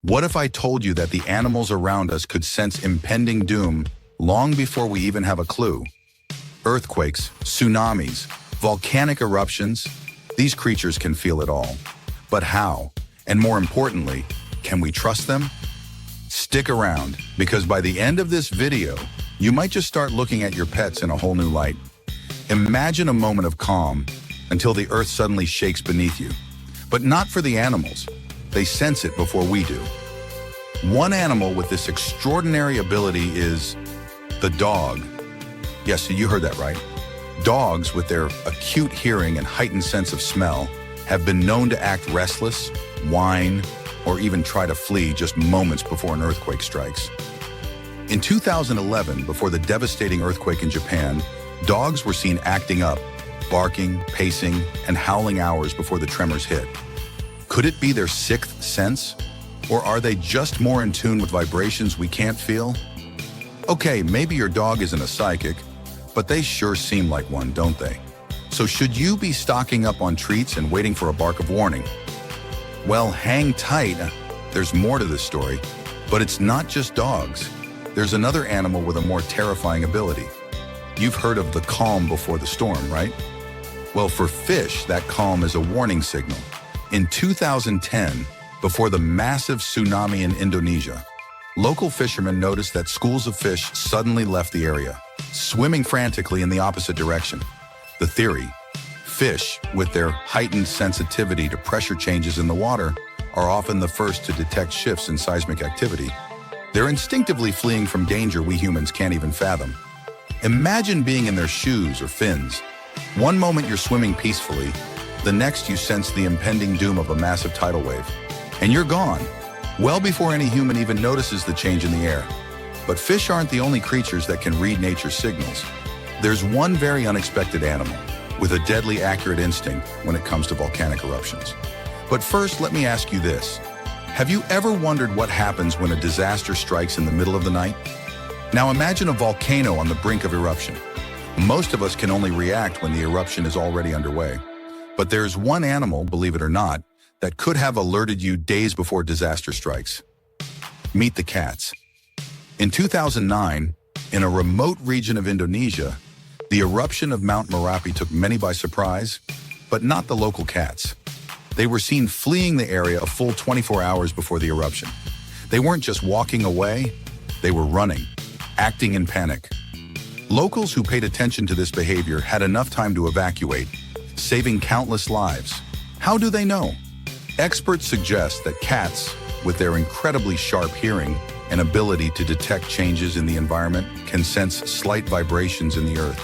What if I told you that the animals around us could sense impending doom long before we even have a clue? Earthquakes, tsunamis, volcanic eruptions, these creatures can feel it all. But how? And more importantly, can we trust them? Stick around, because by the end of this video, you might just start looking at your pets in a whole new light. Imagine a moment of calm until the earth suddenly shakes beneath you. But not for the animals. They sense it before we do. One animal with this extraordinary ability is the dog. Yes, you heard that right. Dogs, with their acute hearing and heightened sense of smell, have been known to act restless, whine, or even try to flee just moments before an earthquake strikes. In 2011, before the devastating earthquake in Japan, dogs were seen acting up, barking, pacing, and howling hours before the tremors hit. Could it be their sixth sense? Or are they just more in tune with vibrations we can't feel? Okay, maybe your dog isn't a psychic, but they sure seem like one, don't they? So should you be stocking up on treats and waiting for a bark of warning? Well, hang tight. There's more to this story, but it's not just dogs. There's another animal with a more terrifying ability. You've heard of the calm before the storm, right? Well, for fish, that calm is a warning signal. In 2010, before the massive tsunami in Indonesia, local fishermen noticed that schools of fish suddenly left the area, swimming frantically in the opposite direction. The theory: fish, with their heightened sensitivity to pressure changes in the water, are often the first to detect shifts in seismic activity. They're instinctively fleeing from danger we humans can't even fathom. Imagine being in their shoes or fins. One moment you're swimming peacefully, the next you sense the impending doom of a massive tidal wave. And you're gone, well before any human even notices the change in the air. But fish aren't the only creatures that can read nature's signals. There's one very unexpected animal with a deadly accurate instinct when it comes to volcanic eruptions. But first, let me ask you this. Have you ever wondered what happens when a disaster strikes in the middle of the night? Now imagine a volcano on the brink of eruption. Most of us can only react when the eruption is already underway. But there's one animal, believe it or not, that could have alerted you days before disaster strikes. Meet the cats. In 2009, in a remote region of Indonesia, the eruption of Mount Merapi took many by surprise, but not the local cats. They were seen fleeing the area a full 24 hours before the eruption. They weren't just walking away, they were running, acting in panic. Locals who paid attention to this behavior had enough time to evacuate, saving countless lives. How do they know? Experts suggest that cats, with their incredibly sharp hearing and ability to detect changes in the environment, can sense slight vibrations in the earth,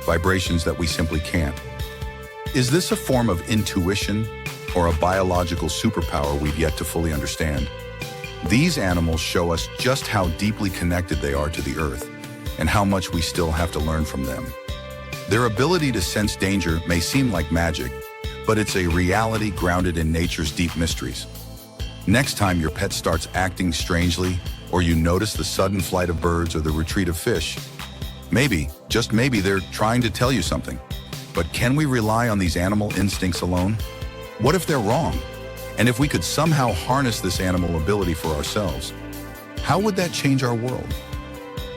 vibrations that we simply can't. Is this a form of intuition or a biological superpower we've yet to fully understand? These animals show us just how deeply connected they are to the earth and how much we still have to learn from them. Their ability to sense danger may seem like magic, but it's a reality grounded in nature's deep mysteries. Next time your pet starts acting strangely, or you notice the sudden flight of birds or the retreat of fish, maybe, just maybe, they're trying to tell you something. But can we rely on these animal instincts alone? What if they're wrong? And if we could somehow harness this animal ability for ourselves, how would that change our world?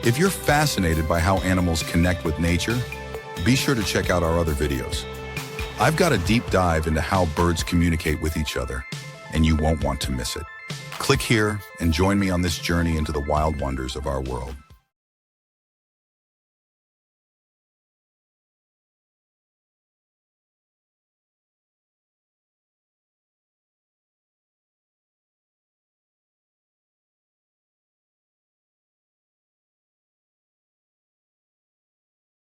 If you're fascinated by how animals connect with nature, be sure to check out our other videos. I've got a deep dive into how birds communicate with each other, and you won't want to miss it. Click here and join me on this journey into the wild wonders of our world.